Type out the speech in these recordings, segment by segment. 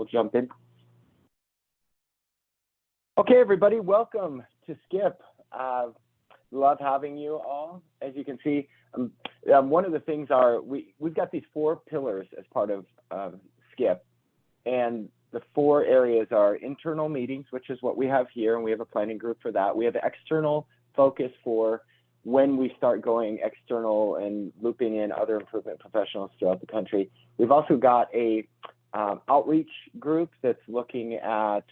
we'll jump in. Okay, everybody, welcome to SCIP. Love having you all. As you can see, one of the things are we've got these 4 pillars as part of SCIP, and the 4 areas are internal meetings, which is what we have here, and we have a planning group for that. We have external focus for when we start going external and looping in other improvement professionals throughout the country. We've also got a outreach group that's looking at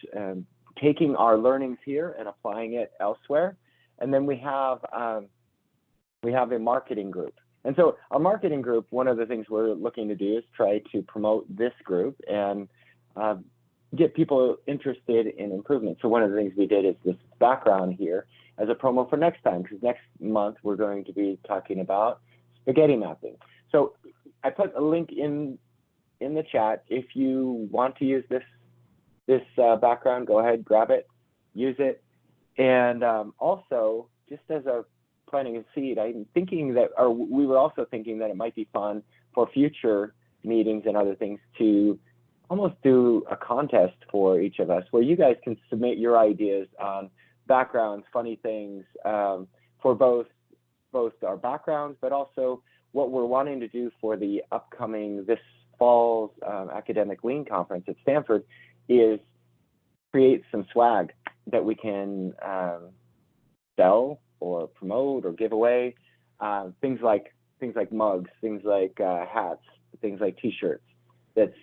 taking our learnings here and applying it elsewhere. And then we have a marketing group. And so our marketing group, one of the things we're looking to do is try to promote this group and get people interested in improvement. So one of the things we did is this background here as a promo for next time, because next month we're going to be talking about spaghetti mapping. So I put a link in the chat. If you want to use this background, go ahead, grab it, use it. And also, just as a planting a seed, I'm thinking that, or we were also thinking that it might be fun for future meetings and other things to almost do a contest for each of us, where you guys can submit your ideas on backgrounds, funny things, for both our backgrounds, but also what we're wanting to do for the upcoming this fall's academic lean conference at Stanford is create some swag that we can sell or promote or give away, things like mugs, things like hats, things like T-shirts. That's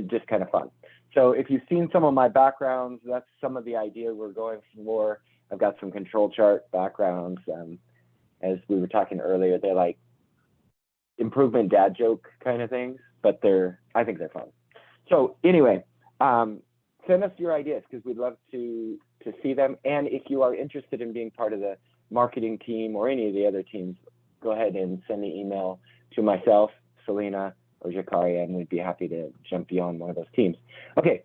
just kind of fun. So if you've seen some of my backgrounds, that's some of the idea we're going for. I've got some control chart backgrounds. As we were talking earlier, they're like improvement dad joke kind of things, but I think they're fun. So anyway, send us your ideas because we'd love to see them. And if you are interested in being part of the marketing team or any of the other teams, go ahead and send the email to myself, Selena, or Jakaria, and we'd be happy to jump you on one of those teams. Okay,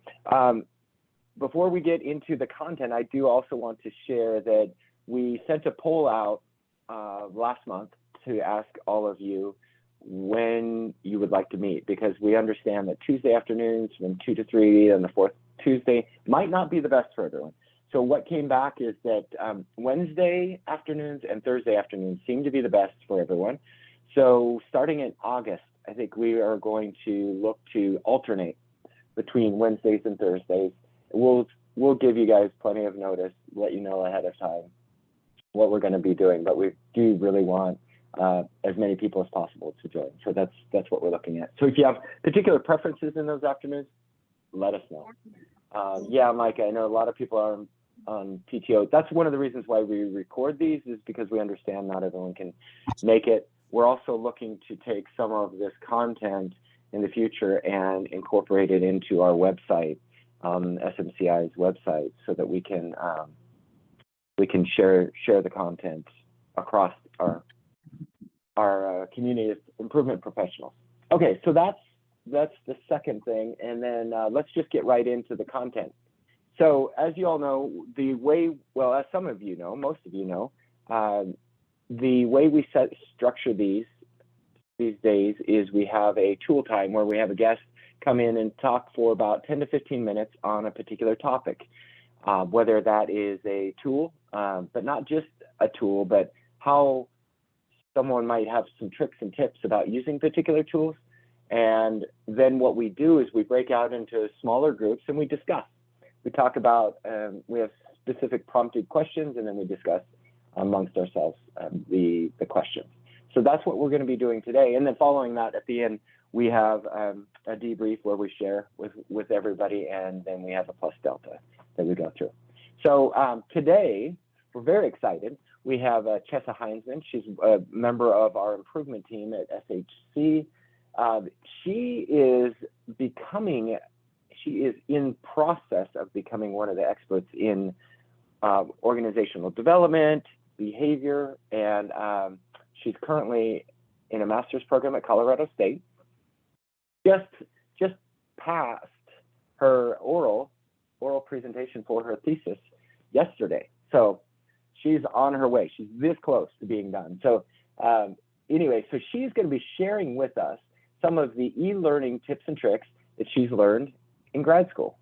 before we get into the content, I do also want to share that we sent a poll out last month to ask all of you when you would like to meet, because we understand that Tuesday afternoons from 2 to 3 and the 4th Tuesday might not be the best for everyone. So what came back is that Wednesday afternoons and Thursday afternoons seem to be the best for everyone. So starting in August, I think we are going to look to alternate between Wednesdays and Thursdays. We'll give you guys plenty of notice, let you know ahead of time what we're going to be doing, but we do really want as many people as possible to join. So that's what we're looking at. So if you have particular preferences in those afternoons, let us know. Yeah, Mike, I know a lot of people are on PTO. That's one of the reasons why we record these, is because we understand not everyone can make it. We're also looking to take some of this content in the future and incorporate it into our website, SMCI's website, so that we can share the content across our community of improvement professionals. Okay, so that's the second thing, and then let's just get right into the content. So as you all know, as some of you know, most of you know, the way we structure these days is we have a tool time where we have a guest come in and talk for about 10 to 15 minutes on a particular topic, whether that is a tool, but not just a tool, but how someone might have some tricks and tips about using particular tools. And then what we do is we break out into smaller groups and we discuss. We talk about, we have specific prompted questions, and then we discuss amongst ourselves the questions. So that's what we're going to be doing today. And then following that, at the end, we have a debrief where we share with everybody, and then we have a plus delta that we go through. So today, we're very excited. We have Chessa Heinzman. She's a member of our improvement team at SHC. She is in process of becoming one of the experts in organizational development, behavior, and she's currently in a master's program at Colorado State. Just passed her oral presentation for her thesis yesterday. So she's on her way. She's this close to being done. So anyway, so she's going to be sharing with us some of the e-learning tips and tricks that she's learned in grad school.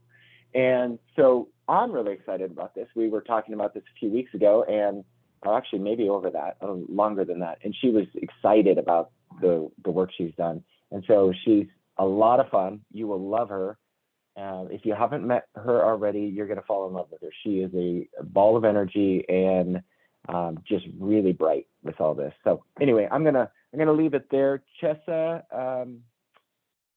And so I'm really excited about this. We were talking about this a few weeks ago, and or actually maybe over that, longer than that. And she was excited about the work she's done. And so she's a lot of fun. You will love her. If you haven't met her already, you're going to fall in love with her. She is a ball of energy and just really bright with all this. So anyway, I'm gonna leave it there. Chessa, I'm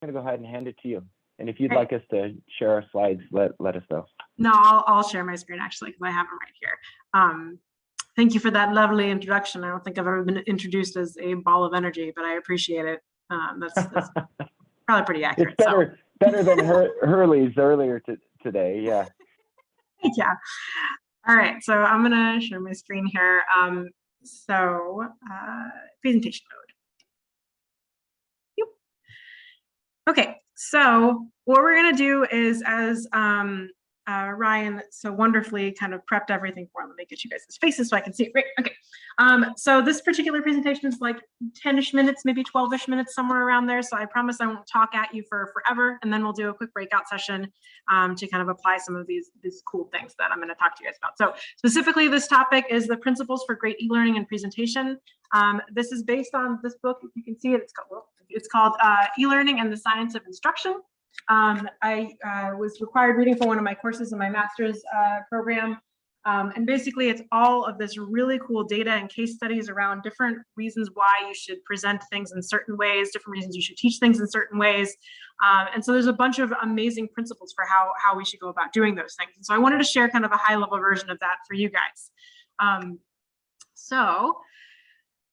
gonna go ahead and hand it to you. And if you'd like us to share our slides, let us know. No, I'll share my screen actually, because I have them right here. Thank you for that lovely introduction. I don't think I've ever been introduced as a ball of energy, but I appreciate it. That's probably pretty accurate. It's better than Hurley's earlier today. Yeah. Yeah. All right. So I'm going to share my screen here. Presentation mode. Yep. Okay. So what we're going to do is, as Ryan so wonderfully kind of prepped everything for. Let me get you guys' faces so I can see it. Great. Okay. So this particular presentation is like 10-ish minutes, maybe 12-ish minutes, somewhere around there. So I promise I won't talk at you for forever. And then we'll do a quick breakout session to kind of apply some of these cool things that I'm going to talk to you guys about. So specifically, this topic is the principles for great e-learning and presentation. This is based on this book. If you can see it, it's called E-Learning and the Science of Instruction. I was required reading for one of my courses in my master's program. And basically, it's all of this really cool data and case studies around different reasons why you should present things in certain ways, different reasons you should teach things in certain ways. And so there's a bunch of amazing principles for how we should go about doing those things. And so I wanted to share kind of a high level version of that for you guys.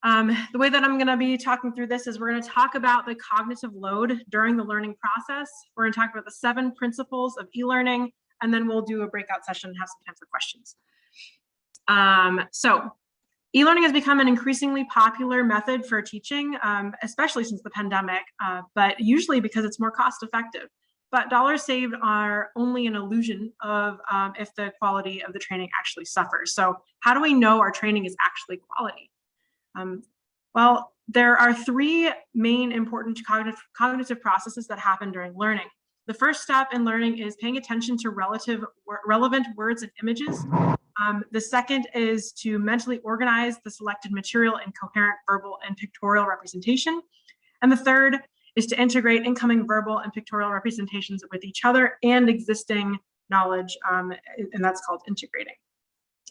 The way that I'm going to be talking through this is we're going to talk about the cognitive load during the learning process. We're going to talk about the 7 principles of e-learning, and then we'll do a breakout session and have some time for questions. So e-learning has become an increasingly popular method for teaching, especially since the pandemic, but usually because it's more cost effective. But dollars saved are only an illusion of if the quality of the training actually suffers. So how do we know our training is actually quality? Well, there are 3 main important cognitive processes that happen during learning. The first step in learning is paying attention to relevant words and images. The second is to mentally organize the selected material in coherent verbal and pictorial representation. And the third is to integrate incoming verbal and pictorial representations with each other and existing knowledge, and that's called integrating.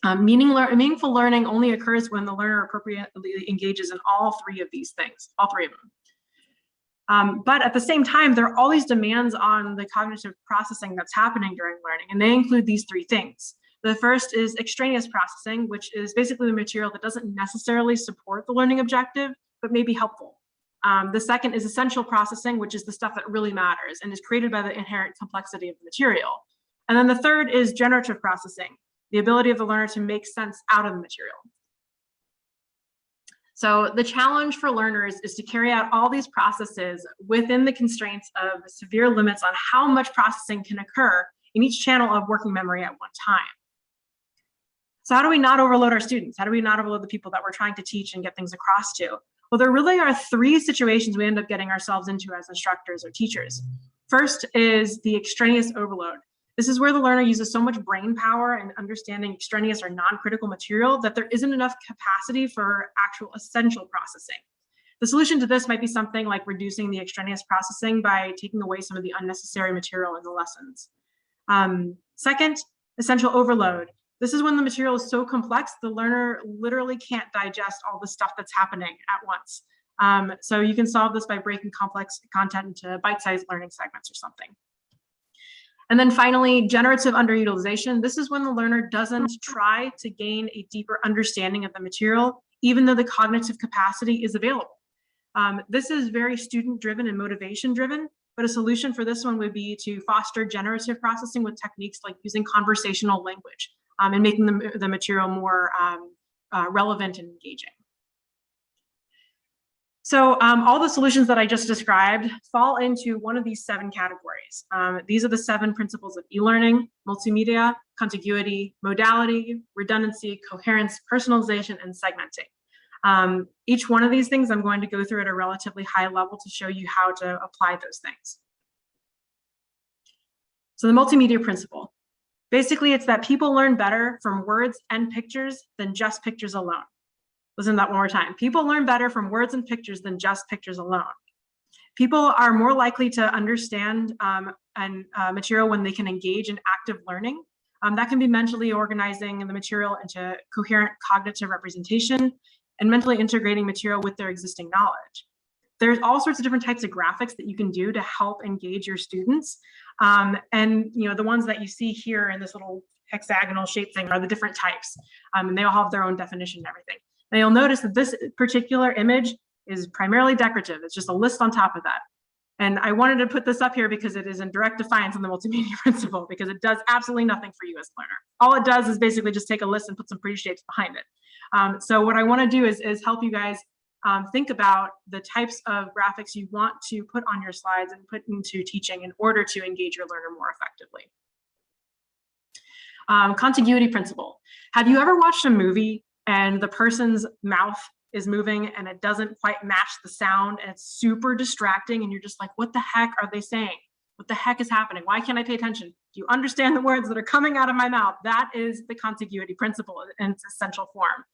Meaningful learning only occurs when the learner appropriately engages in all 3 of these things, all 3 of them. But at the same time, there are all these demands on the cognitive processing that's happening during learning, and they include these 3 things. The first is extraneous processing, which is basically the material that doesn't necessarily support the learning objective, but may be helpful. The second is essential processing, which is the stuff that really matters and is created by the inherent complexity of the material. And then the third is generative processing, the ability of the learner to make sense out of the material. So the challenge for learners is to carry out all these processes within the constraints of severe limits on how much processing can occur in each channel of working memory at one time. So how do we not overload our students? How do we not overload the people that we're trying to teach and get things across to? Well, there really are 3 situations we end up getting ourselves into as instructors or teachers. First is the extraneous overload. This is where the learner uses so much brain power and understanding extraneous or non-critical material that there isn't enough capacity for actual essential processing. The solution to this might be something like reducing the extraneous processing by taking away some of the unnecessary material in the lessons. Second, essential overload. This is when the material is so complex, the learner literally can't digest all the stuff that's happening at once. So you can solve this by breaking complex content into bite-sized learning segments or something. And then finally, generative underutilization. This is when the learner doesn't try to gain a deeper understanding of the material, even though the cognitive capacity is available. This is very student-driven and motivation-driven, but a solution for this one would be to foster generative processing with techniques like using conversational language and making the material more relevant and engaging. So all the solutions that I just described fall into one of these 7 categories. These are the 7 principles of e-learning: multimedia, contiguity, modality, redundancy, coherence, personalization, and segmenting. Each one of these things I'm going to go through at a relatively high level to show you how to apply those things. So the multimedia principle. Basically, it's that people learn better from words and pictures than just pictures alone. Listen to that one more time. People learn better from words and pictures than just pictures alone. People are more likely to understand material when they can engage in active learning. That can be mentally organizing the material into coherent cognitive representation and mentally integrating material with their existing knowledge. There's all sorts of different types of graphics that you can do to help engage your students. And the ones that you see here in this little hexagonal shape thing are the different types. And they all have their own definition and everything. Now you'll notice that this particular image is primarily decorative. It's just a list on top of that. And I wanted to put this up here because it is in direct defiance of the multimedia principle, because it does absolutely nothing for you as a learner. All it does is basically just take a list and put some pretty shapes behind it. So what I want to do is help you guys think about the types of graphics you want to put on your slides and put into teaching in order to engage your learner more effectively. Contiguity principle. Have you ever watched a movie and the person's mouth is moving and it doesn't quite match the sound and it's super distracting and you're just like, what the heck are they saying? What the heck is happening? Why can't I pay attention? Do you understand the words that are coming out of my mouth? That is the contiguity principle in its essential form.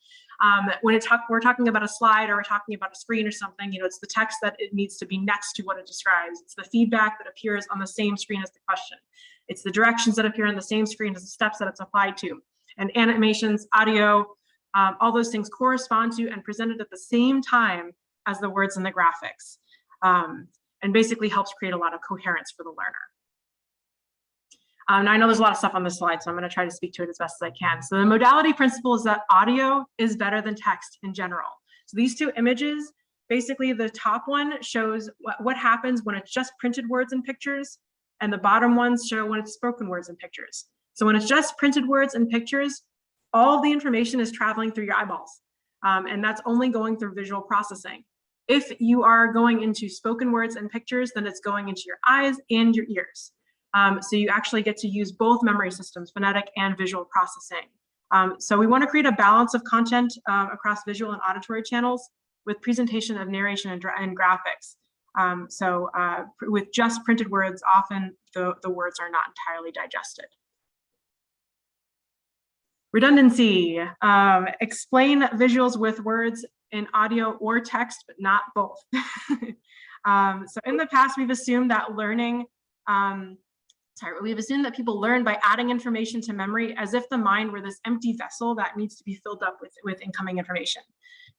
When we're talking about a slide or we're talking about a screen or something, it's the text that it needs to be next to what it describes. It's the feedback that appears on the same screen as the question. It's the directions that appear on the same screen as the steps that it's applied to. And animations, audio, all those things correspond to and presented at the same time as the words and the graphics, and basically helps create a lot of coherence for the learner. Now I know there's a lot of stuff on this slide, so I'm going to try to speak to it as best as I can. So the modality principle is that audio is better than text in general. So these two images, basically the top one shows what happens when it's just printed words and pictures, and the bottom ones show when it's spoken words and pictures. So when it's just printed words and pictures, all the information is traveling through your eyeballs, and that's only going through visual processing. If you are going into spoken words and pictures, then it's going into your eyes and your ears. So you actually get to use both memory systems, phonetic and visual processing. So we want to create a balance of content across visual and auditory channels with presentation of narration and graphics. With just printed words, often the words are not entirely digested. Redundancy. Explain visuals with words in audio or text, but not both. So in the past, we've assumed that we've assumed that people learn by adding information to memory as if the mind were this empty vessel that needs to be filled up with incoming information.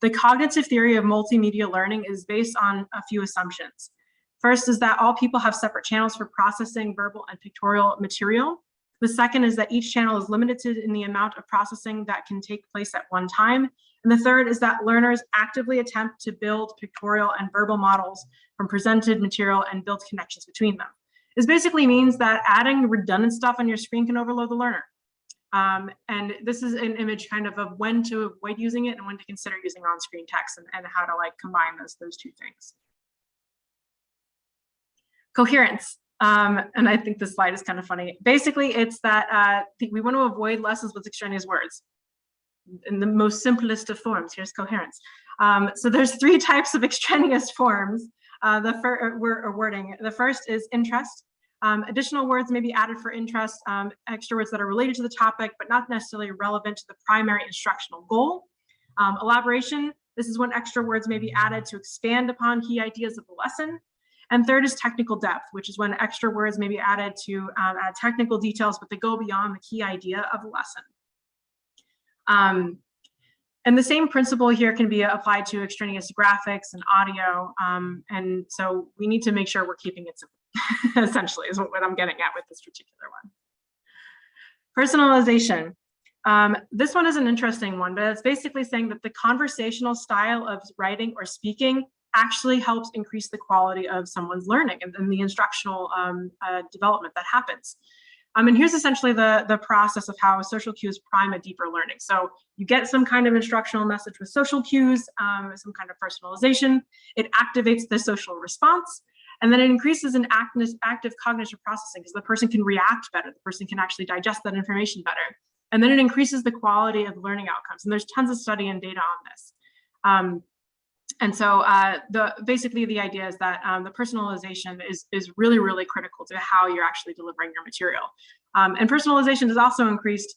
The cognitive theory of multimedia learning is based on a few assumptions. First is that all people have separate channels for processing verbal and pictorial material. The second is that each channel is limited in the amount of processing that can take place at one time. And the third is that learners actively attempt to build pictorial and verbal models from presented material and build connections between them. This basically means that adding redundant stuff on your screen can overload the learner. And this is an image kind of when to avoid using it and when to consider using on-screen text and how to combine those two things. Coherence. And I think this slide is kind of funny. Basically, it's that we want to avoid lessons with extraneous words. In the most simplest of forms, here's coherence. So there's three types of extraneous forms. Wording. The first is interest. Additional words may be added for interest, extra words that are related to the topic, but not necessarily relevant to the primary instructional goal. Elaboration. This is when extra words may be added to expand upon key ideas of the lesson. And third is technical depth, which is when extra words may be added to add technical details, but they go beyond the key idea of the lesson. And the same principle here can be applied to extraneous graphics and audio. And so we need to make sure we're keeping it simple, essentially, is what I'm getting at with this particular one. Personalization. This one is an interesting one, but it's basically saying that the conversational style of writing or speaking actually helps increase the quality of someone's learning and the instructional development that happens. And here's essentially the process of how social cues prime a deeper learning. So you get some kind of instructional message with social cues, some kind of personalization. It activates the social response, and then it increases in active cognitive processing because the person can react better. The person can actually digest that information better. And then it increases the quality of learning outcomes. And there's tons of study and data on this. And so basically the idea is that the personalization is really, really critical to how you're actually delivering your material. And personalization is also increased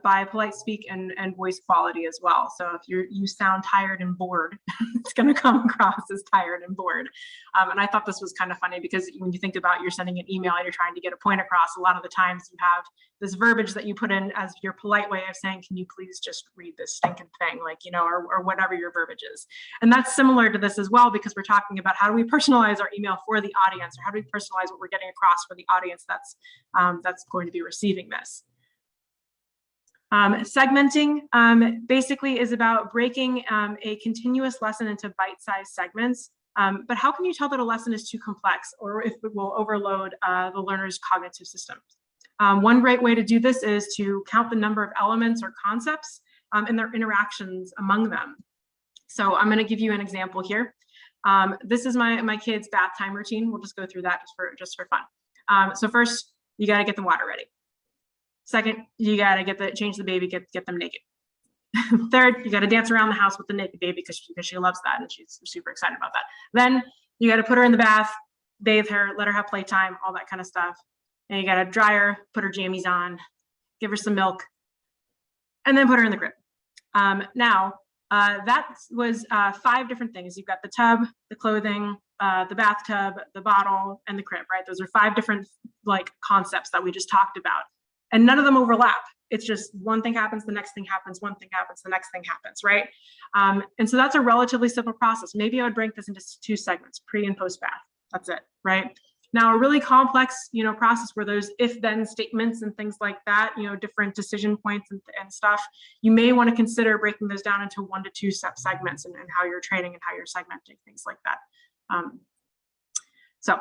by polite speak and voice quality as well. So if you sound tired and bored, it's going to come across as tired and bored. And I thought this was kind of funny because when you think about you're sending an email and you're trying to get a point across, a lot of the times you have this verbiage that you put in as your polite way of saying, can you please just read this stinking thing, like, you know, or whatever your verbiage is. And that's similar to this as well, because we're talking about how do we personalize our email for the audience, or how do we personalize what we're getting across for the audience that's going to be receiving this. Segmenting basically is about breaking a continuous lesson into bite-sized segments. But how can you tell that a lesson is too complex or if it will overload the learner's cognitive systems? One great way to do this is to count the number of elements or concepts and their interactions among them. So I'm going to give you an example here. This is my kids' bath time routine. We'll just go through that just for fun. So first, you got to get the water ready. Second, you got to change the baby, get them naked. Third, you got to dance around the house with the naked baby because she loves that and she's super excited about that. Then you got to put her in the bath, bathe her, let her have playtime, all that kind of stuff. And you got to dry her, put her jammies on, give her some milk, and then put her in the crib. Now, that was 5 different things. You've got the tub, the clothing, the bathtub, the bottle, and the crib, right? Those are 5 different like concepts that we just talked about. And none of them overlap. It's just one thing happens, the next thing happens, one thing happens, the next thing happens, right? And so that's a relatively simple process. Maybe I would break this into 2 segments, pre and post bath. That's it, right? Now, a really complex, process where there's if-then statements and things like that, different decision points and stuff, you may want to consider breaking those down into 1 to 2 segments and how you're training and how you're segmenting, things like that. So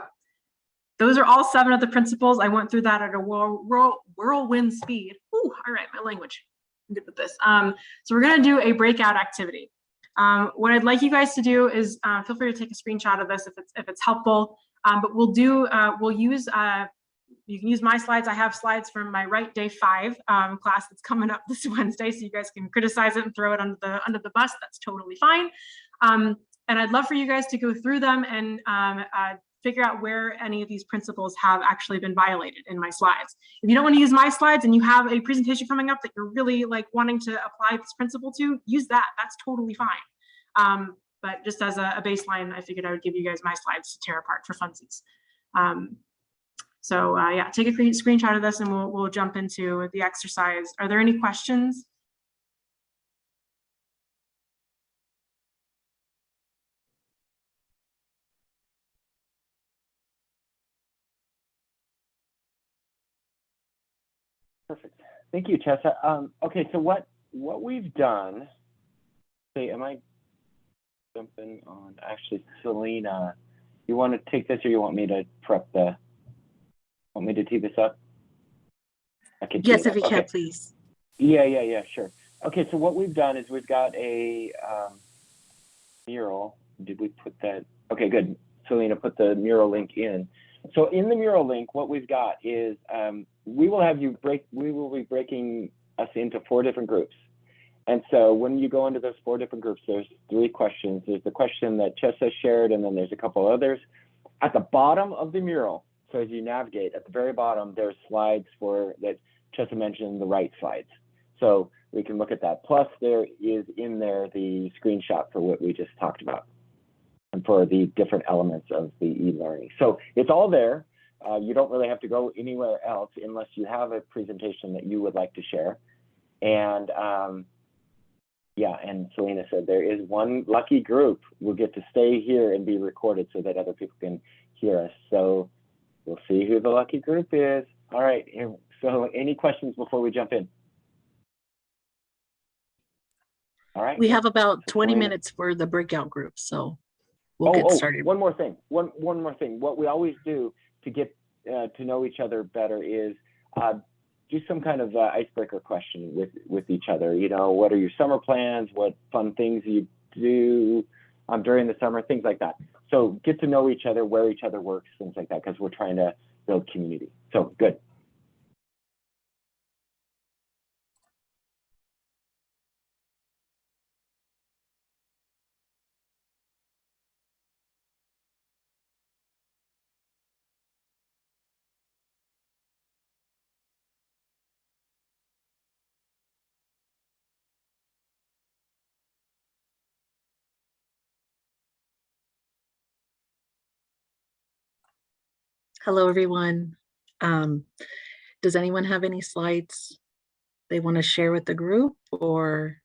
those are all 7 of the principles. I went through that at a whirlwind speed. Ooh, all right, my language. I'm good with this. So we're going to do a breakout activity. What I'd like you guys to do is feel free to take a screenshot of this if it's helpful. But we'll use, you can use my slides. I have slides from my Write Day 5 class that's coming up this Wednesday, so you guys can criticize it and throw it under the bus. That's totally fine. And I'd love for you guys to go through them and figure out where any of these principles have actually been violated in my slides. If you don't want to use my slides and you have a presentation coming up that you're really like wanting to apply this principle to, use that. That's totally fine. But just as a baseline, I figured I would give you guys my slides to tear apart for funsies. So yeah, take a screenshot of this and we'll jump into the exercise. Are there any questions? Perfect. Thank you, Tessa. Okay, so what we've done, am I jumping on? Actually, Selena, you want to take this or you want me to want me to tee this up? I can. Yes, if you can, please. Yeah, sure. Okay, so what we've done is we've got a mural. Did we put that? Okay, good. Selena put the mural link in. So in the mural link, what we've got is we will be breaking us into 4 different groups. And so when you go into those 4 different groups, there's 3 questions. There's the question that Chessa shared, and then there's a couple others. At the bottom of the mural, so as you navigate, at the very bottom, there's slides that Chessa mentioned, the right slides. So we can look at that. Plus there is in there the screenshot for what we just talked about and for the different elements of the e-learning. So it's all there. You don't really have to go anywhere else unless you have a presentation that you would like to share. And yeah, and Selena said there is 1 lucky group will get to stay here and be recorded so that other people can hear us. So we'll see who the lucky group is. All right, so any questions before we jump in? All right. We have about 20 minutes for the breakout group, so we'll get started. One more thing. One more thing. What we always do to get to know each other better is do some kind of icebreaker question with each other. What are your summer plans? What fun things you do during the summer? Things like that. So get to know each other, where each other works, things like that, because we're trying to build community. So good. Hello, everyone. Does anyone have any slides they want to share with the group, or?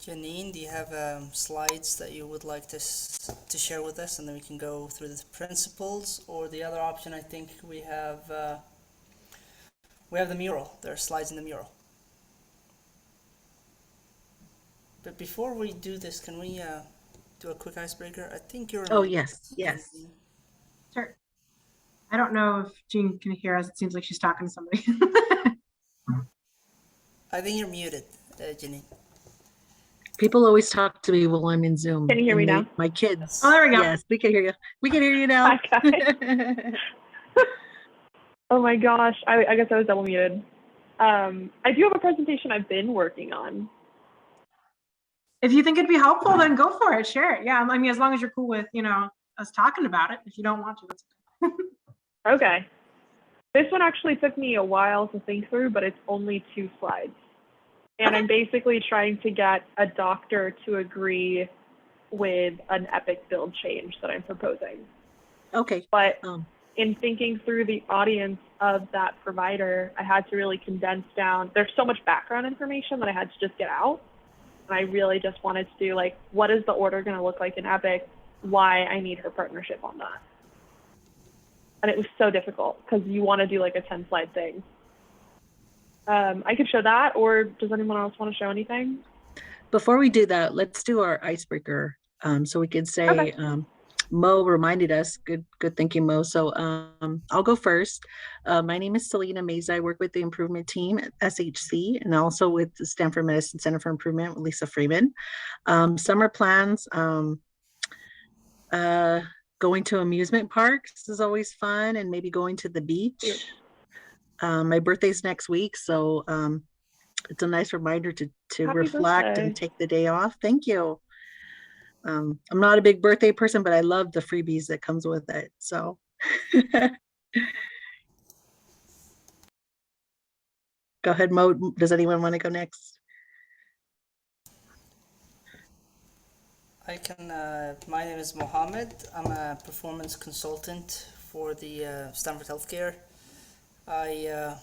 Janine, do you have slides that you would like to share with us, and then we can go through the principles? Or the other option, I think we have the mural. There are slides in the mural. But before we do this, can we do a quick icebreaker? I think you're. Oh, yes, yes. Janine. Sure. I don't know if Jean can hear us. It seems like she's talking to somebody. I think you're muted, Janine. People always talk to me while I'm in Zoom. Can you hear me now? My kids. Oh, there we go. Yes, we can hear you. We can hear you now. Hi, guys. Oh my gosh, I guess I was double muted. I do have a presentation I've been working on. If you think it'd be helpful, then go for it. Share it. Yeah, I mean, as long as you're cool with, us talking about it. If you don't want to, that's okay. Okay. This one actually took me a while to think through, but it's only 2 slides. And I'm basically trying to get a doctor to agree with an Epic build change that I'm proposing. Okay. But in thinking through the audience of that provider, I had to really condense down. There's so much background information that I had to just get out. And I really just wanted to do, like, what is the order going to look like in Epic? Why I need her partnership on that. And it was so difficult because you want to do like a 10-slide thing. I could show that, or does anyone else want to show anything? Before we do that, let's do our icebreaker. So we can say, Okay. Mo reminded us, good thinking, Mo. So I'll go first. My name is Selena Meza. I work with the improvement team at SHC and also with the Stanford Medicine Center for Improvement with Lisa Freeman. Summer plans, going to amusement parks is always fun, and maybe going to the beach. My birthday's next week, so it's a nice reminder to Happy reflect birthday. and take the day off. Thank you. I'm not a big birthday person, but I love the freebies that comes with it. So go ahead, Mo. Does anyone want to go next? I can. My name is Mohammed. I'm a performance consultant for the Stanford Healthcare. I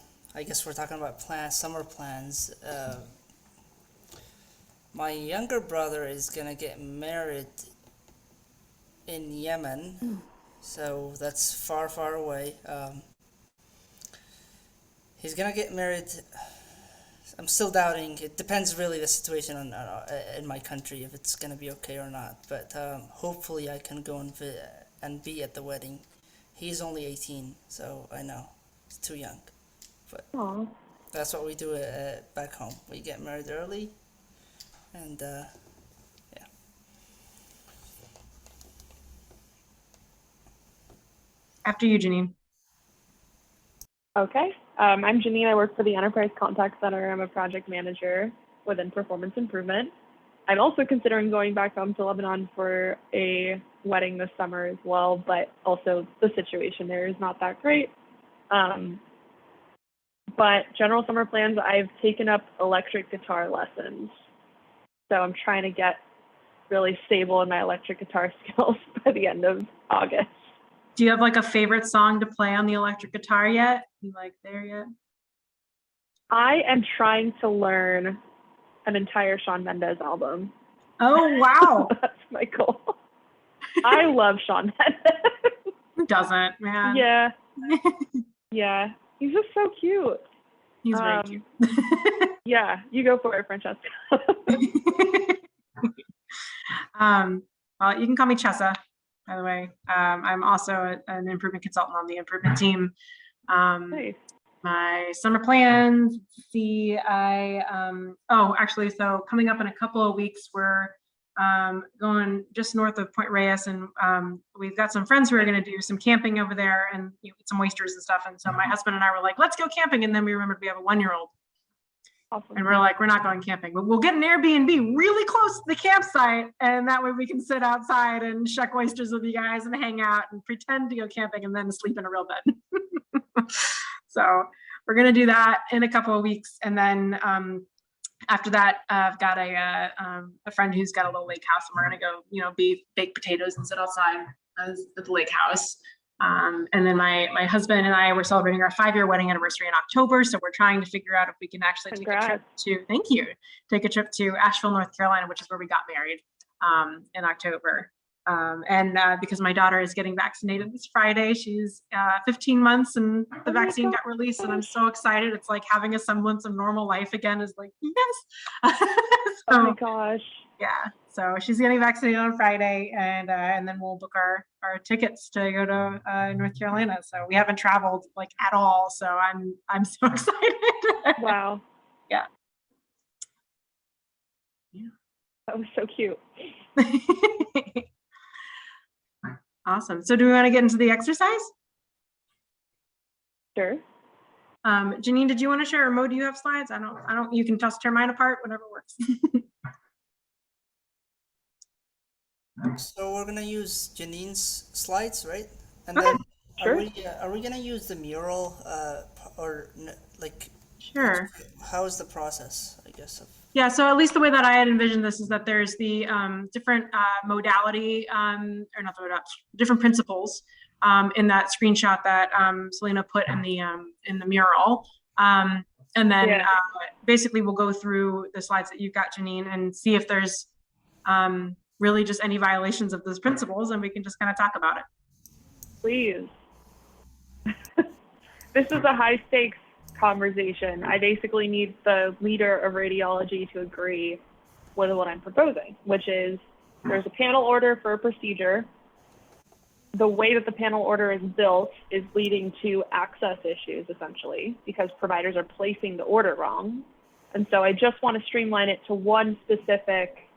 guess we're talking about summer plans. My younger brother is gonna get married in Yemen, so that's far, far away. He's gonna get married. I'm still doubting. It depends really the situation in my country if it's gonna be okay or not. But hopefully I can go and be at the wedding. He's only 18, so I know he's too young. But Aww. that's what we do back home. We get married early, and yeah. After you, Janine. Okay. I'm Janine. I work for the Enterprise Contact Center. I'm a project manager within performance improvement. I'm also considering going back home to Lebanon for a wedding this summer as well, but also the situation there is not that great. But general summer plans, I've taken up electric guitar lessons. So I'm trying to get really stable in my electric guitar skills by the end of August. Do you have like a favorite song to play on the electric guitar yet? You like there yet? I am trying to learn an entire Shawn Mendes album. Oh, wow. That's my goal. I love Shawn Mendes. Who doesn't, man? Yeah. Yeah. He's just so cute. He's very cute. Yeah, you go for it, Francesca. Well, you can call me Chessa, by the way. I'm also an improvement consultant on the improvement team. Nice. My summer plans, actually, so coming up in a couple of weeks, we're going just north of Point Reyes, and we've got some friends who are going to do some camping over there and eat some oysters and stuff. And so my husband and I were like, let's go camping. And then we remembered we have a 1-year-old. Awesome. And we're like, we're not going camping, but we'll get an Airbnb really close to the campsite. And that way we can sit outside and shuck oysters with you guys and hang out and pretend to go camping and then sleep in a real bed. So we're going to do that in a couple of weeks. And then after that, I've got a friend who's got a little lake house, and we're going to go, bake potatoes and sit outside at the lake house. And then my husband and I were celebrating our 5-year wedding anniversary in October. So we're trying to figure out if we can actually take a trip to Asheville, North Carolina, which is where we got married in October. Because my daughter is getting vaccinated this Friday, she's 15 months and the vaccine got released, and I'm so excited. It's like having a semblance of normal life again is like, yes. Oh my gosh. Yeah. So she's getting vaccinated on Friday, and then we'll book our tickets to go to North Carolina. So we haven't traveled like at all. So I'm so excited. Wow. Yeah. That was so cute. Awesome. So do we want to get into the exercise? Sure. Janine, did you want to share, or Mo, do you have slides? I don't, you can just tear mine apart, whatever works. So we're gonna use Janine's slides, right? And Okay. then Sure. are we gonna use the mural like? Sure. How is the process, I guess? Yeah, so at least the way that I had envisioned this is that there's the different modality, or not the modality, different principles in that screenshot that Selena put in the mural. And then basically we'll go through the slides that you've got, Janine, and see if there's really just any violations of those principles, and we can just kind of talk about it. Please. This is a high stakes conversation. I basically need the leader of radiology to agree with what I'm proposing, which is there's a panel order for a procedure. The way that the panel order is built is leading to access issues, essentially, because providers are placing the order wrong. And so I just want to streamline it to one specific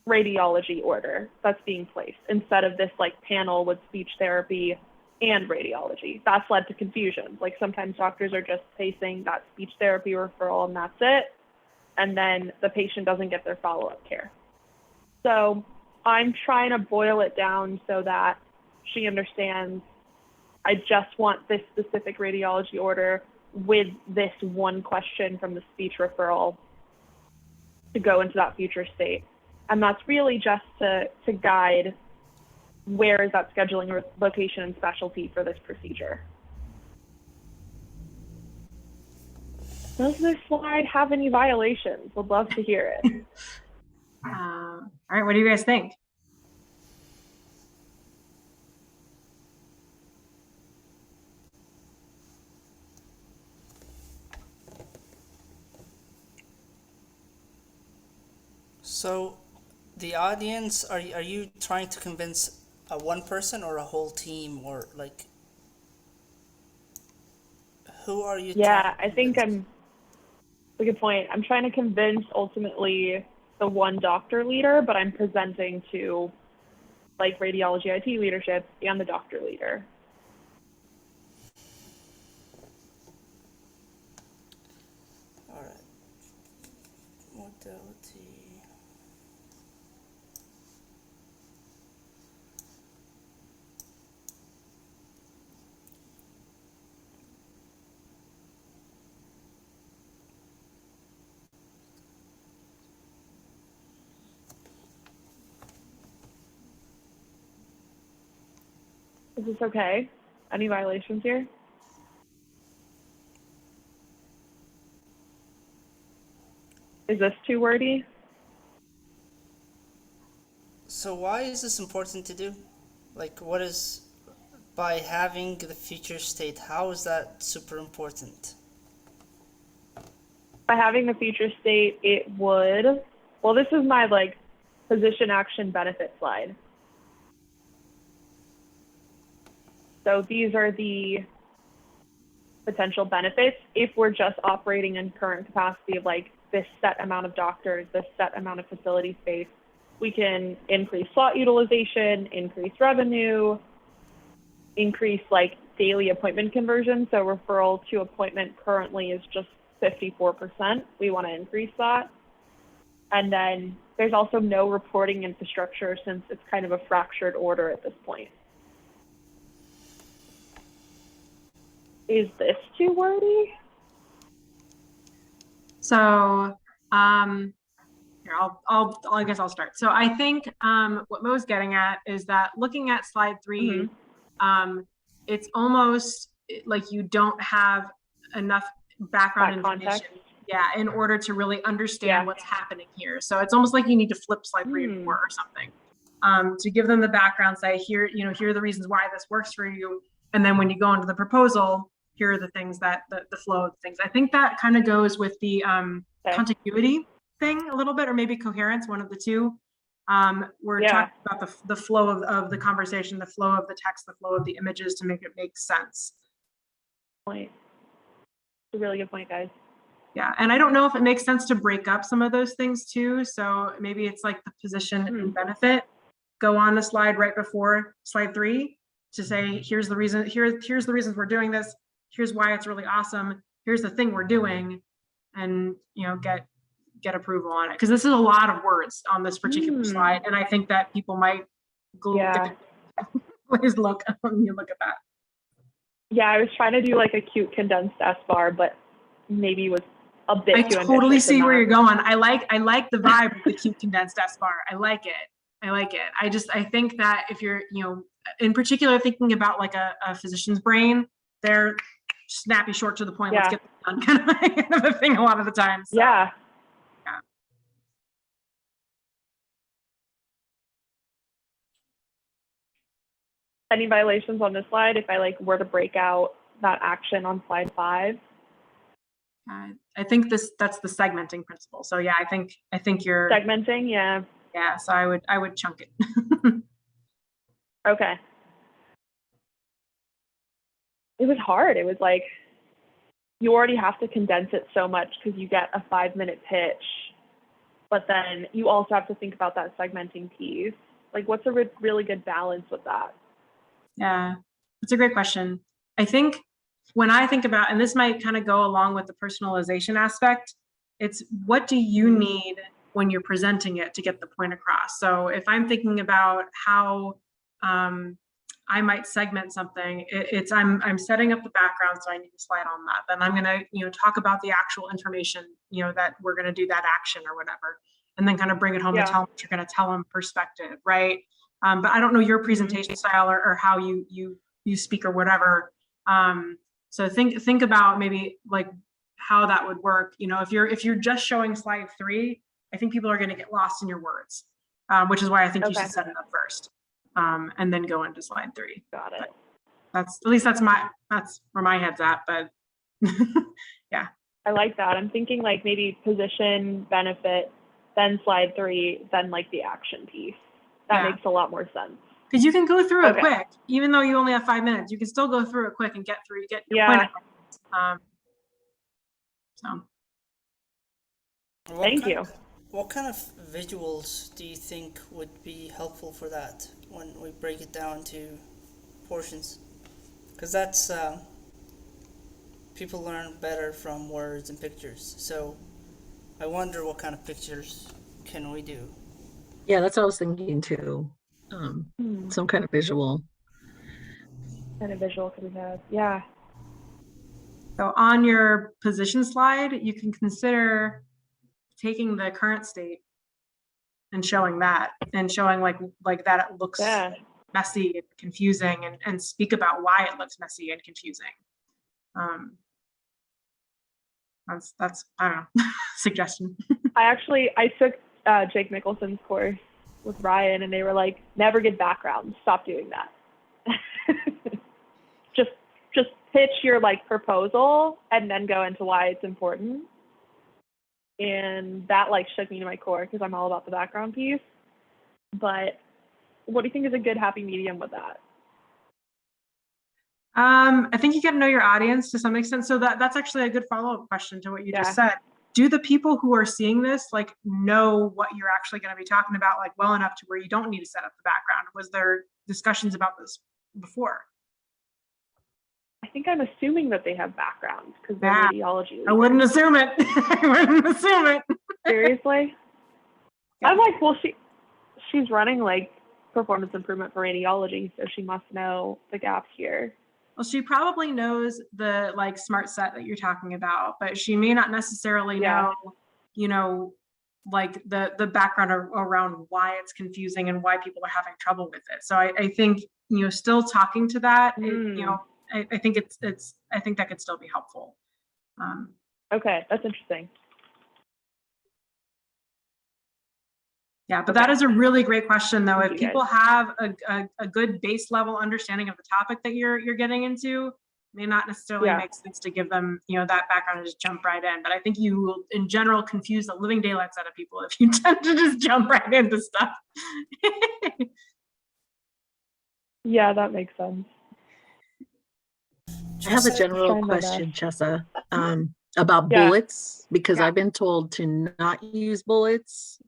radiology order that's being placed, instead of this like panel with speech therapy and radiology. That's led to confusion. Like sometimes doctors are just placing that speech therapy referral and that's it. And then the patient doesn't get their follow-up care. So I'm trying to boil it down so that she understands I just want this specific radiology order with this one question from the speech referral to go into that future state. And that's really just to guide where is that scheduling location and specialty for this procedure. Does this slide have any violations? Would love to hear it. All right, what do you guys think? So the audience, are you trying to convince one person or a whole team, or like who are you? Yeah, I think a good point. I'm trying to convince ultimately the one doctor leader, but I'm presenting to like radiology IT leadership and the doctor leader. All right. Modality. Is this okay? Any violations here? Is this too wordy? So why is this important to do? Like, what is, by having the future state, how is that super important? By having the future state, it would, well, this is my like position action benefit slide. So these are the potential benefits if we're just operating in current capacity of like this set amount of doctors, this set amount of facility space. We can increase slot utilization, increase revenue, increase like daily appointment conversion. So referral to appointment currently is just 54%. We want to increase that. And then there's also no reporting infrastructure since it's kind of a fractured order at this point. Is this too wordy? So, here, I guess I'll start. So I think what Mo's getting at is that looking at slide 3, it's almost like you don't have enough background information, in order to really understand what's happening here. So it's almost like you need to flip slide 3 and 4 or something, to give them the background. Say, here are the reasons why this works for you, and then when you go into the proposal, here are the things that the flow of things. I think that kind of goes with the contiguity thing a little bit, or maybe coherence, one of the two. We're talking about the flow of the conversation, the flow of the text, the flow of the images to make it make sense. Point. It's a really good point, guys. Yeah, and I don't know if it makes sense to break up some of those things too. So maybe it's like the position and benefit. Go on the slide right before slide 3 to say, here's the reason, here's the reasons we're doing this. Here's why it's really awesome. Here's the thing we're doing, and get approval on it, because this is a lot of words on this particular slide, and I think that people might please look when you look at that. Yeah, I was trying to do like a cute condensed S bar, but maybe was a bit I too ambitious. totally see where you're going. I like the vibe of the cute condensed S bar. I like it. I think that if you're, in particular thinking about like a physician's brain, they're snappy, short, to the point. Let's get this done kind of a thing a lot of the time. So. Yeah. Any violations on this slide if I were to break out that action on slide 5? I think that's the segmenting principle. So yeah, I think you're segmenting. Yeah. So I would chunk it. Okay. It was hard. It was like you already have to condense it so much because you get a 5-minute pitch, but then you also have to think about that segmenting piece. Like, what's a really good balance with that? Yeah, that's a great question. I think when I think about, and this might kind of go along with the personalization aspect, it's what do you need when you're presenting it to get the point across? So if I'm thinking about how I might segment something, I'm setting up the background, so I need to slide on that. Then I'm gonna talk about the actual information that we're gonna do that action or whatever, and then kind of bring it home to tell them what you're gonna tell them perspective, right? But I don't know your presentation style or how you speak or whatever. So think about maybe like how that would work. If you're just showing slide 3, I think people are going to get lost in your words, which is why I think you should set it up first, and then go into slide 3. Got it. But that's where my head's at. But yeah, I like that. I'm thinking like maybe position, benefit, then slide 3, then like the action piece. That makes a lot more sense. Because you can go through it quick, even though you only have 5 minutes. You can still go through it quick and get your point across. So. Thank you. What kind of visuals do you think would be helpful for that when we break it down to portions? Because that's people learn better from words and pictures. So I wonder what kind of pictures can we do? Yeah, that's what I was thinking too. Some kind of visual. Kind of visual could we have? Yeah. So on your position slide, you can consider taking the current state and showing that, and showing like that it looks messy and confusing, and speak about why it looks messy and confusing. That's I don't know, suggestion. I took Jake Mickelson's course with Ryan, and they were like, never get background. Stop doing that. just pitch your proposal and then go into why it's important. And that shook me to my core because I'm all about the background piece. But what do you think is a good happy medium with that? I think you got to know your audience to some extent. So that's actually a good follow-up question to what you just said. Do the people who are seeing this know what you're actually going to be talking about well enough to where you don't need to set up the background? Was there discussions about this before? I think I'm assuming that they have backgrounds because they're radiology leaders. I wouldn't assume it. I wouldn't assume it. Seriously? I'm like, well, she's running performance improvement for radiology, so she must know the gaps here. Well, she probably knows the like smart set that you're talking about, but she may not necessarily know, you know, like the background around why it's confusing and why people are having trouble with it. So I think, you know, still talking to that, you know, I think I think that could still be helpful. Okay, that's interesting. Yeah, but that is a really great question, though. Thank If you, people guys. have a good base level understanding of the topic that you're getting into, it may not necessarily make sense to give them, you know, that background and just jump right in. But I think you will, in general, confuse the living daylights out of people if you tend to just jump right into stuff. Yeah, that makes sense. I have a general Trying my question, Chessa, about bullets, because I've been told to not use bullets,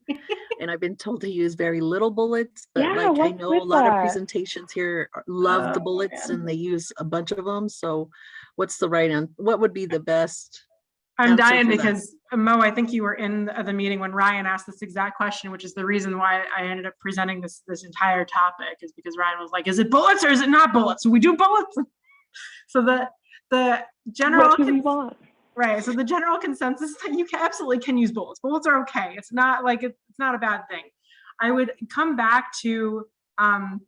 and I've been told to use very little bullets. But like, I know a lot of presentations here love the bullets, and they use a bunch of them. So, what's the right answer? What would be the best? I'm dying because Mo, I think you were in the meeting when Ryan asked this exact question, which is the reason why I ended up presenting this entire topic, is because Ryan was like, "Is it bullets or is it not bullets? Do we do bullets?" So the general what do we want? Right. So the general consensus is that you absolutely can use bullets. Bullets are okay. It's not like it's not a bad thing. I would come back to the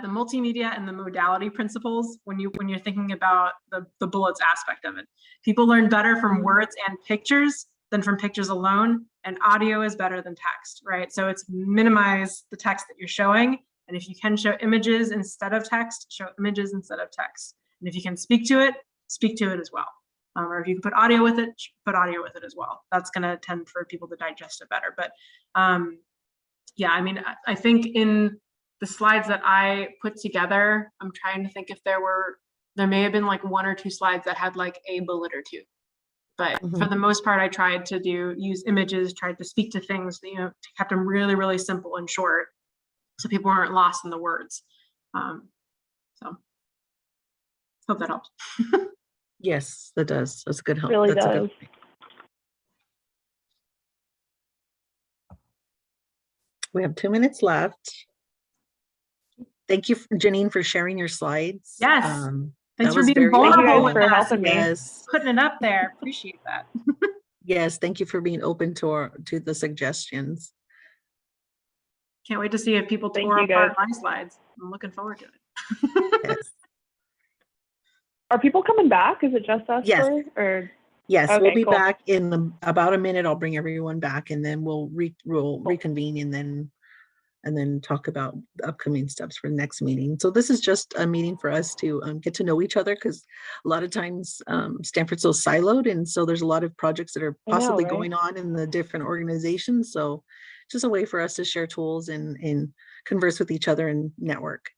multimedia and the modality principles when you're thinking about the bullets aspect of it. People learn better from words and pictures than from pictures alone, and audio is better than text, right? So it's minimize the text that you're showing, and if you can show images instead of text, show images instead of text. And if you can speak to it as well. Or if you can put audio with it, put audio with it as well. That's going to tend for people to digest it better. But yeah, I mean, I think in the slides that I put together, I'm trying to think if there may have been like one or two slides that had like a bullet or two. But for the most part, I tried to use images, tried to speak to things, you know, kept them really, really simple and short so people weren't lost in the words. So hope that helps. Yes, that does. That's a good help. Really That's does. a good point. We have 2 minutes left. Thank you, Janine, for sharing your slides. Yes. Thanks for being vulnerable with for us. helping me. Yes. Putting it up there. Appreciate that. Yes, thank you for being open to the suggestions. Can't wait to see if people tore apart my slides. I'm looking forward to it. Yes. Are people coming back? Is it just us? Yes. Yes, okay, we'll be cool. back in about a minute. I'll bring everyone back, and then we'll reconvene, and then talk about the upcoming steps for the next meeting. So this is just a meeting for us to get to know each other, because a lot of times Stanford's so siloed, and so there's a lot of projects that are possibly going on in the different organizations. So just a way for us to share tools and converse with each other and network.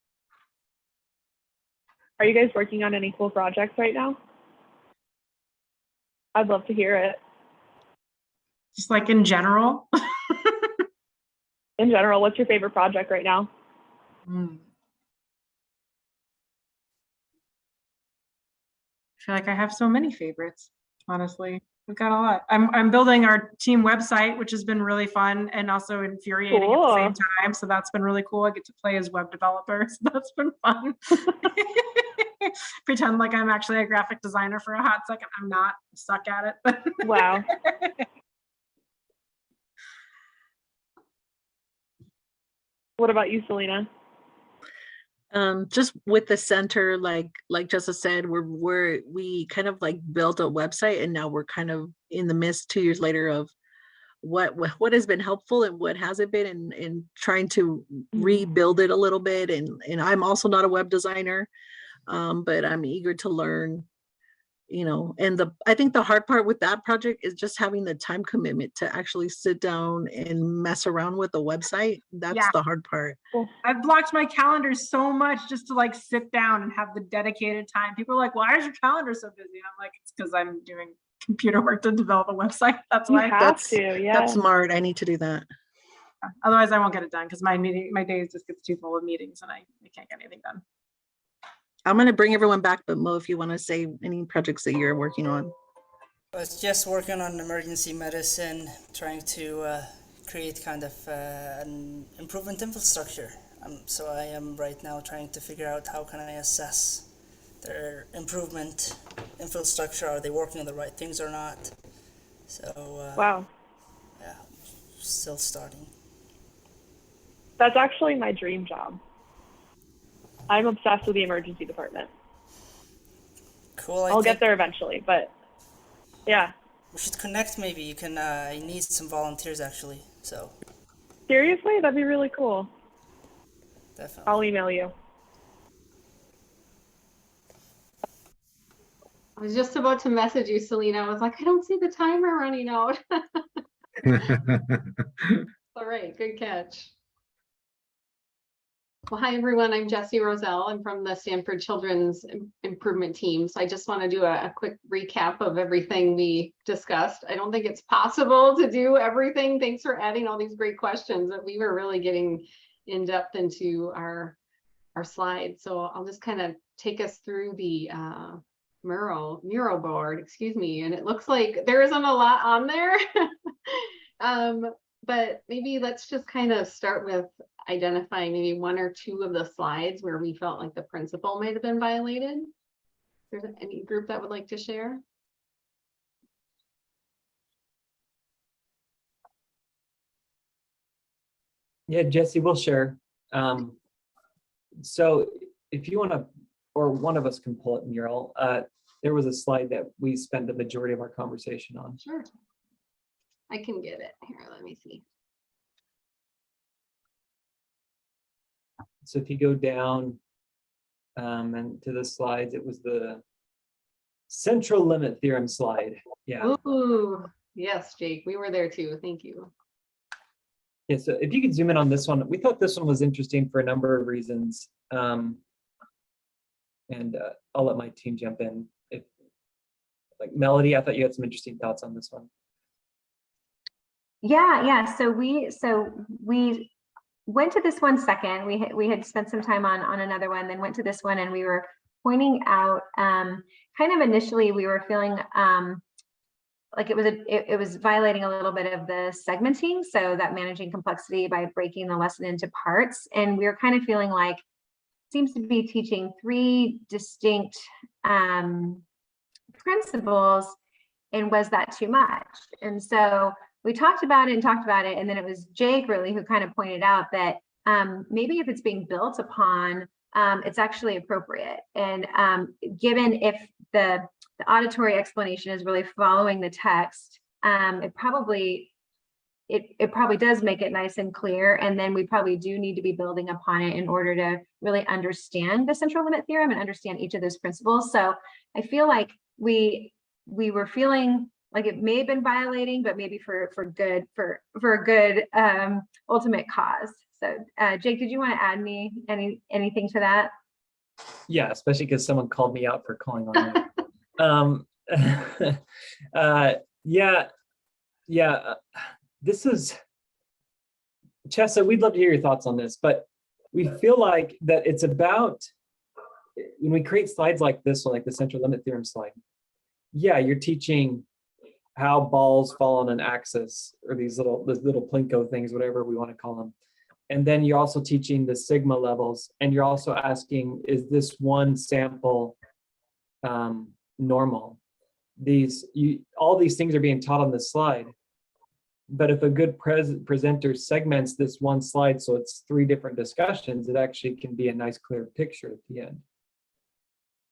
Are you guys working on any cool projects right now? I'd love to hear it. Just like in general. In general, what's your favorite project right now? I feel like I have so many favorites, honestly. We've got a lot. I'm building our team website, which has been really fun and also infuriating at the same time. So that's been really cool. I get to play as web developer. So that's been fun. Pretend like I'm actually a graphic designer for a hot second. I'm not. I suck at it. Wow. What about you, Selena? Just with the center, like Jessa said, we kind of like built a website, and now we're kind of in the midst 2 years later of what has been helpful and what hasn't been, and trying to rebuild it a little bit. And I'm also not a web designer, but I'm eager to learn, you know. And I think the hard part with that project is just having the time commitment to actually sit down and mess around with the website. That's the hard part. I've blocked my calendar so much just to like sit down and have the dedicated time. People are like, why is your calendar so busy? And I'm like, it's because I'm doing computer work to develop a website. That's why. That's smart. I need to do that. Otherwise I won't get it done, because my days just gets too full of meetings and I can't get anything done. I'm going to bring everyone back, but Mo, if you want to say any projects that you're working on. I was just working on emergency medicine, trying to create kind of an improvement infrastructure. So I am right now trying to figure out how can I assess their improvement infrastructure. Are they working on the right things or not? So Wow. yeah, still starting. That's actually my dream job. I'm obsessed with the emergency department. Cool. I'll get there eventually, but yeah. We should connect. Maybe you can. I need some volunteers actually. So Seriously, that'd be really cool. definitely. I'll email you. I was just about to message you, Selena. I was like, I don't see the timer running out. All right, good catch. Well, hi everyone, I'm Jessie Roselle. I'm from the Stanford Children's Improvement Team. So I just want to do a quick recap of everything we discussed. I don't think it's possible to do everything. Thanks for adding all these great questions that we were really getting in depth into our slides. So I'll just kind of take us through the mural board, excuse me. And it looks like there isn't a lot on there. But maybe let's just kind of start with identifying maybe one or two of the slides where we felt like the principle might have been violated. If there's any group that would like to share. Yeah, Jesse, we'll share. So if you want to, or one of us can pull it, Mural, there was a slide that we spent the majority of our conversation on. Sure. I can get it here. Let me see. So if you go down and to the slides, it was the central limit theorem slide. Yeah. Ooh, yes, Jake, we were there too. Thank you. Yeah, so if you could zoom in on this one, we thought this one was interesting for a number of reasons. And I'll let my team jump in. If, like Melody, I thought you had some interesting thoughts on this one. Yeah. So we went to this one second. We had spent some time on another one, then went to this one, and we were pointing out kind of initially we were feeling like it was violating a little bit of the segmenting, so that managing complexity by breaking the lesson into parts, and we were kind of feeling like it seems to be teaching three distinct principles, and was that too much? And so we talked about it, and then it was Jake really who kind of pointed out that maybe if it's being built upon, it's actually appropriate. And given if the auditory explanation is really following the text, it probably does make it nice and clear. And then we probably do need to be building upon it in order to really understand the central limit theorem and understand each of those principles. So I feel like we were feeling like it may have been violating, but maybe for a good ultimate cause. So Jake, did you want to add anything to that? Yeah, especially because someone called me out for calling on me. This is Chessa, we'd love to hear your thoughts on this, but we feel like that it's about when we create slides like this one, like the central limit theorem slide. Yeah, you're teaching how balls fall on an axis, or these little plinko things, whatever we want to call them. And then you're also teaching the sigma levels, and you're also asking, is this one sample normal? All these things are being taught on this slide. But if a good presenter segments this one slide so it's three different discussions, it actually can be a nice clear picture at the end.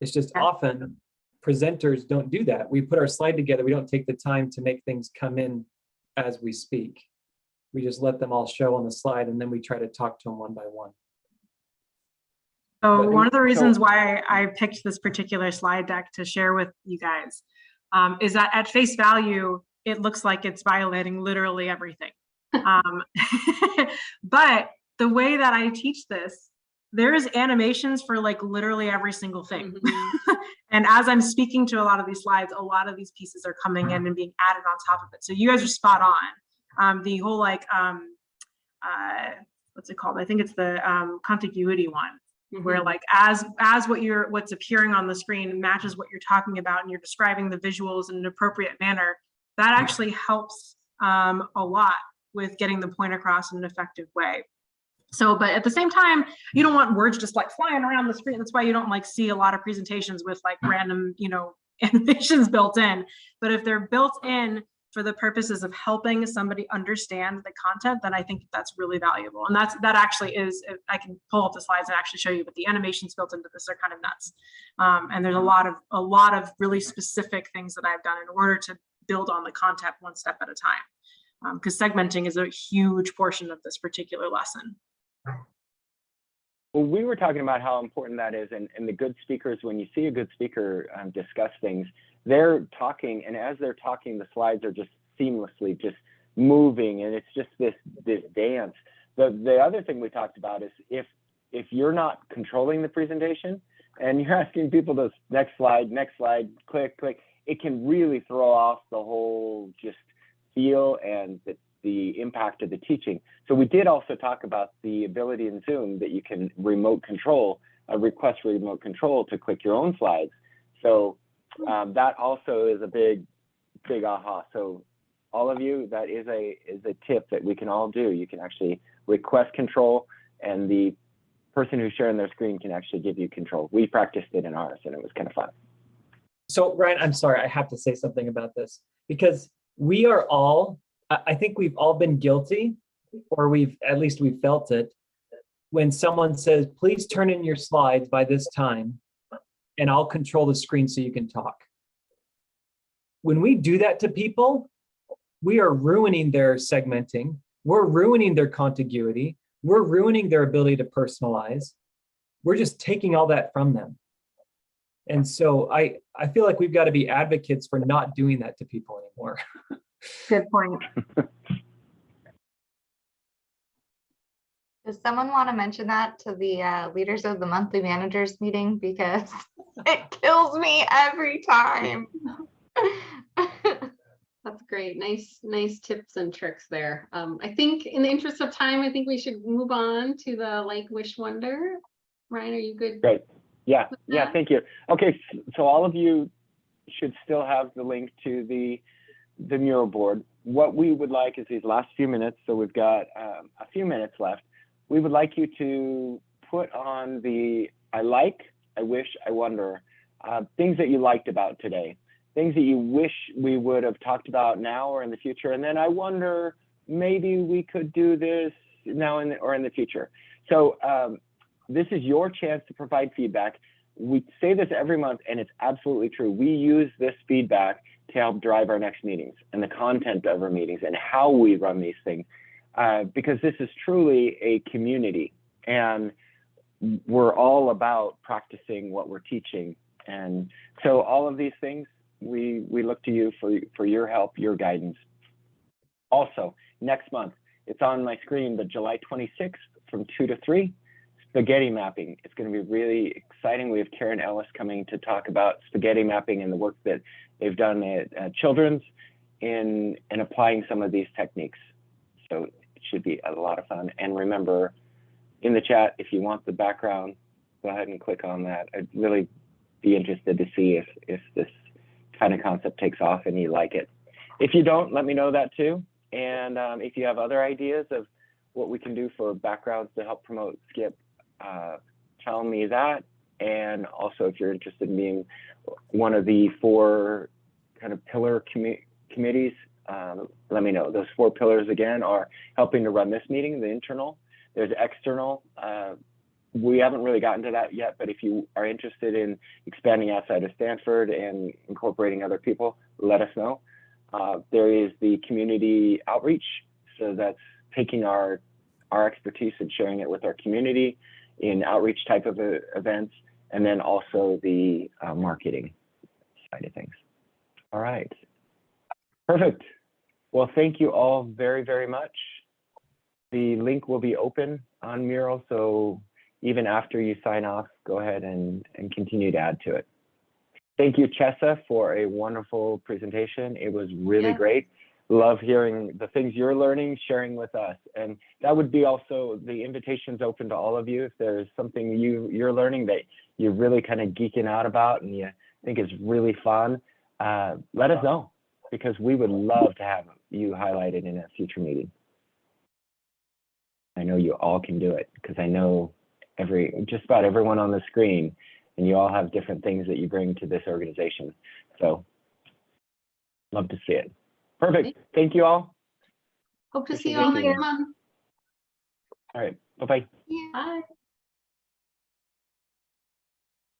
It's just often presenters don't do that. We put our slide together, we don't take the time to make things come in as we speak. We just let them all show on the slide, and then we try to talk to them one by one. So one of the reasons why I picked this particular slide deck to share with you guys is that at face value, it looks like it's violating literally everything. But the way that I teach this, there's animations for like literally every single thing. Mm-hmm. And as I'm speaking to a lot of these slides, a lot of these pieces are coming in and being added on top of it. So you guys are spot on. The whole like, what's it called? I think it's the contiguity one. Mm-hmm. Where like as what's appearing on the screen matches what you're talking about, and you're describing the visuals in an appropriate manner, that actually helps a lot with getting the point across in an effective way. So, but at the same time, you don't want words just like flying around the screen. That's why you don't like see a lot of presentations with like random, animations built in. But if they're built in for the purposes of helping somebody understand the content, then I think that's really valuable. And that actually is, I can pull up the slides and actually show you, but the animations built into this are kind of nuts. And there's a lot of really specific things that I've done in order to build on the content one step at a time. Because segmenting is a huge portion of this particular lesson. Well, we were talking about how important that is, and the good speakers, when you see a good speaker discuss things, they're talking, and as they're talking, the slides are just seamlessly just moving, and it's just this dance. The other thing we talked about is if you're not controlling the presentation and you're asking people to next slide, click, it can really throw off the whole just feel and the impact of the teaching. So we did also talk about the ability in Zoom that you can remote control, request remote control to click your own slides. So that also is a big aha. So all of you, that is a tip that we can all do. You can actually request control, and the person who's sharing their screen can actually give you control. We practiced it in ours, and it was kind of fun. So Ryan, I'm sorry, I have to say something about this, because we are all, I think we've all been guilty, or at least we've felt it, when someone says, please turn in your slides by this time, and I'll control the screen so you can talk. When we do that to people, we are ruining their segmenting, we're ruining their contiguity, we're ruining their ability to personalize. We're just taking all that from them. And so I feel like we've got to be advocates for not doing that to people anymore. Good point. Does someone want to mention that to the leaders of the monthly managers meeting? Because it kills me every time. That's great. Nice tips and tricks there. I think in the interest of time, I think we should move on to the like, wish, wonder. Ryan, are you good? Great. Yeah, thank you. Okay, so all of you should still have the link to the mural board. What we would like is these last few minutes, so we've got a few minutes left. We would like you to put on the I like, I wish, I wonder, things that you liked about today, things that you wish we would have talked about now or in the future, and then I wonder, maybe we could do this now or in the future. So this is your chance to provide feedback. We say this every month, and it's absolutely true. We use this feedback to help drive our next meetings and the content of our meetings and how we run these things, because this is truly a community, and we're all about practicing what we're teaching. And so all of these things, we look to you for your help, your guidance. Also, next month, it's on my screen, but July 26th from 2 to 3, spaghetti mapping. It's going to be really exciting. We have Karen Ellis coming to talk about spaghetti mapping and the work that they've done at Children's in applying some of these techniques. So it should be a lot of fun. And remember, in the chat, if you want the background, go ahead and click on that. I'd really be interested to see if this kind of concept takes off and you like it. If you don't, let me know that too. And if you have other ideas of what we can do for backgrounds to help promote SCIP, tell me that. And also, if you're interested in being one of the 4 kind of pillar committees, let me know. Those 4 pillars, again, are helping to run this meeting, the internal. There's external. We haven't really gotten to that yet, but if you are interested in expanding outside of Stanford and incorporating other people, let us know. There is the community outreach. So that's taking our expertise and sharing it with our community in outreach type of events, and then also the marketing side of things. All right, perfect. Well, thank you all very, very much. The link will be open on Mural, so even after you sign off, go ahead and continue to add to it. Thank you, Chessa, for a wonderful presentation. It was really great. Love hearing the things you're learning, sharing with us. And that would be also, the invitation's open to all of you. If there's something you're learning that you're really kind of geeking out about and you think is really fun, let us know, because we would love to have you highlighted in a future meeting. I know you all can do it because I know just about everyone on the screen, and you all have different things that you bring to this organization. So love to see it. Perfect. Thank you all. Hope to see you Appreciate all it. next month. All right. Bye-bye. Bye.